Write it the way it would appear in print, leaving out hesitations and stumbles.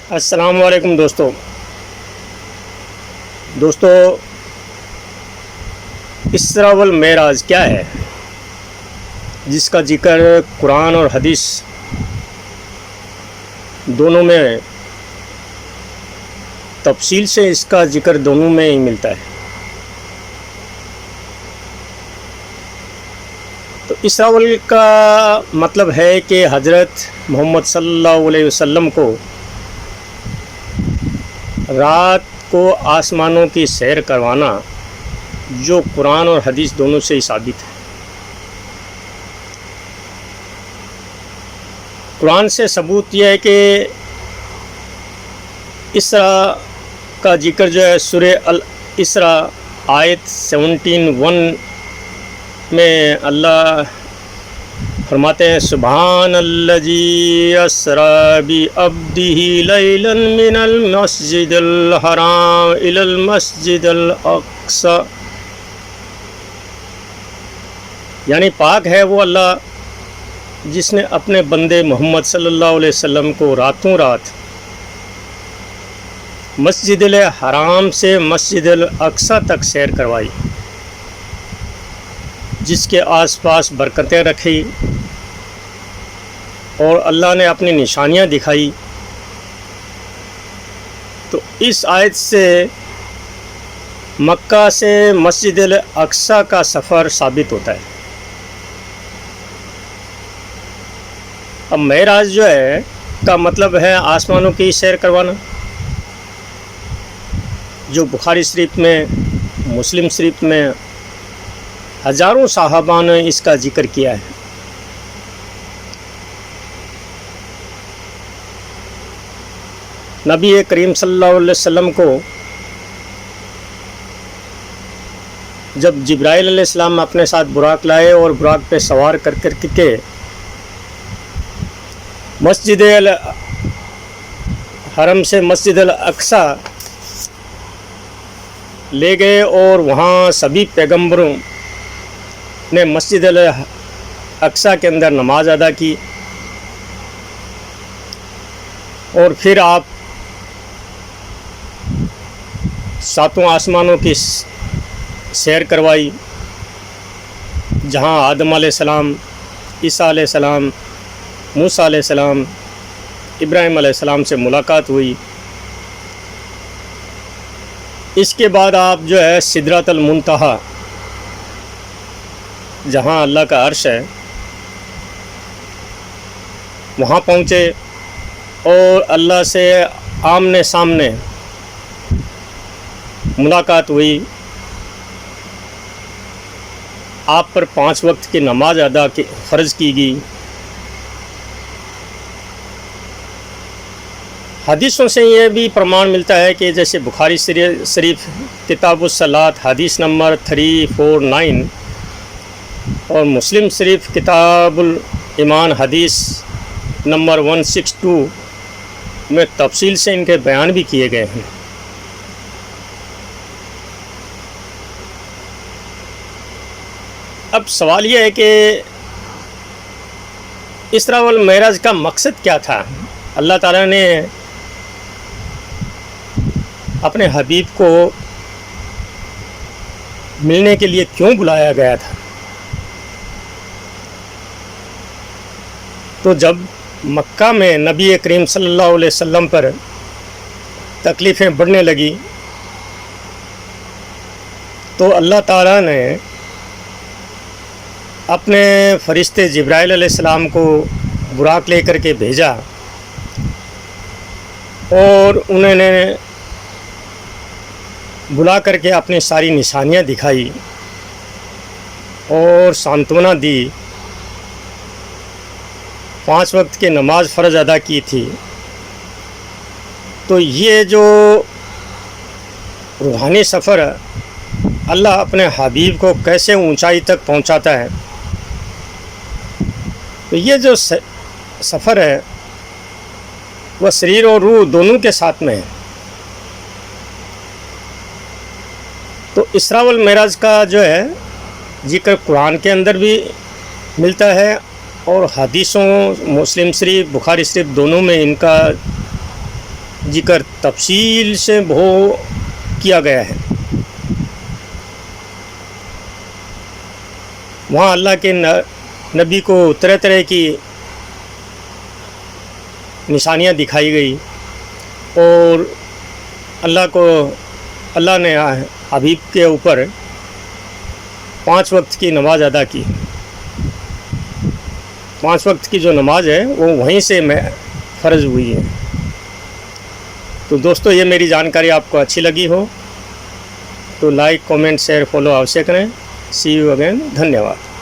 السلام علیکم دوستو اسراء والمعراج کیا ہے، جس کا ذکر قرآن اور حدیث دونوں میں تفصیل سے اس کا ذکر دونوں میں ہی ملتا ہے۔ تو اسراء کا مطلب ہے کہ حضرت محمد صلی اللہ علیہ وسلم کو رات کو آسمانوں کی سیر کروانا، جو قرآن اور حدیث دونوں سے ہی ثابت ہے۔ قرآن سے ثبوت یہ ہے کہ اسراء کا ذکر جو ہے سورہ الاسراء آیت 17:1 میں اللہ فرماتے ہیں، سبحان الذی اسریٰ بعبدہ لیلا من المسجد الحرام الی المسجد الاقصی، یعنی پاک ہے وہ اللہ جس نے اپنے بندے محمد صلی اللہ علیہ وسلم کو راتوں رات مسجد الحرام سے مسجد الاقصی تک سیر کروائی، جس کے آس پاس برکتیں رکھی اور اللہ نے اپنی نشانیاں دکھائی۔ تو اس آیت سے مکہ سے مسجد الاقصی کا سفر ثابت ہوتا ہے۔ اب معراج جو ہے کا مطلب ہے آسمانوں کی سیر کروانا، جو بخاری شریف میں، مسلم شریف میں ہزاروں صحابہ نے اس کا ذکر کیا ہے۔ نبی کریم صلی اللہ علیہ وسلم کو جب جبرائیل علیہ السلام اپنے ساتھ براق لائے اور براق پہ سوار کر کے مسجد الحرم سے مسجد الاقصی لے گئے، اور وہاں سبھی پیغمبروں نے مسجد الاقصی کے اندر نماز ادا کی، اور پھر آپ ساتوں آسمانوں کی سیر کروائی، جہاں آدم علیہ السلام، عیسیٰ علیہ السلام، موسیٰ علیہ السلام، ابراہیم علیہ السلام سے ملاقات ہوئی۔ اس کے بعد آپ جو ہے سدرۃ المنتہا، جہاں اللہ کا عرش ہے، وہاں پہنچے اور اللہ سے آمنے سامنے ملاقات ہوئی۔ آپ پر 5 وقت کی نماز فرض کی گئی۔ حدیثوں سے یہ بھی پرمان ملتا ہے کہ جیسے بخاری شریف کتاب الصلاۃ حدیث نمبر 349 اور مسلم شریف کتاب الایمان حدیث نمبر 162 میں تفصیل سے ان کے بیان بھی کیے گئے ہیں۔ اب سوال یہ ہے کہ اسراء والمعراج کا مقصد کیا تھا؟ اللہ تعالیٰ نے اپنے حبیب کو ملنے کے لیے کیوں بلایا گیا تھا؟ تو جب مکہ میں نبی کریم صلی اللہ علیہ وسلم پر تکلیفیں بڑھنے لگی تو اللہ تعالیٰ نے اپنے فرشتے جبرائیل علیہ السلام کو براق لے کر کے بھیجا، اور انہوں نے بلا کر کے اپنی ساری نشانیاں دکھائی اور سانتونا دی، 5 وقت کی نماز فرض ادا کی تھی۔ تو یہ جو روحانی سفر اللہ اپنے حبیب کو کیسے اونچائی تک پہنچاتا ہے، تو یہ جو سفر ہے وہ شریر اور روح دونوں کے ساتھ میں ہے۔ تو اسراء والمعراج کا جو ہے ذکر قرآن کے اندر بھی ملتا ہے، اور حدیثوں مسلم شریف بخاری شریف دونوں میں ان کا ذکر تفصیل سے بہت کیا گیا ہے۔ وہاں اللہ کے نبی کو طرح طرح کی نشانیاں دکھائی گئی، اور اللہ نے حبیب کے اوپر 5 وقت کی نماز ادا کی۔ 5 وقت کی جو نماز ہے وہ وہیں سے فرض ہوئی ہے۔ تو دوستو، یہ میری جانکاری آپ کو اچھی لگی ہو تو لائک، کامنٹ، شیئر، فالو اوشیہ کریں۔ سی یو اگین، دھنیہ واد۔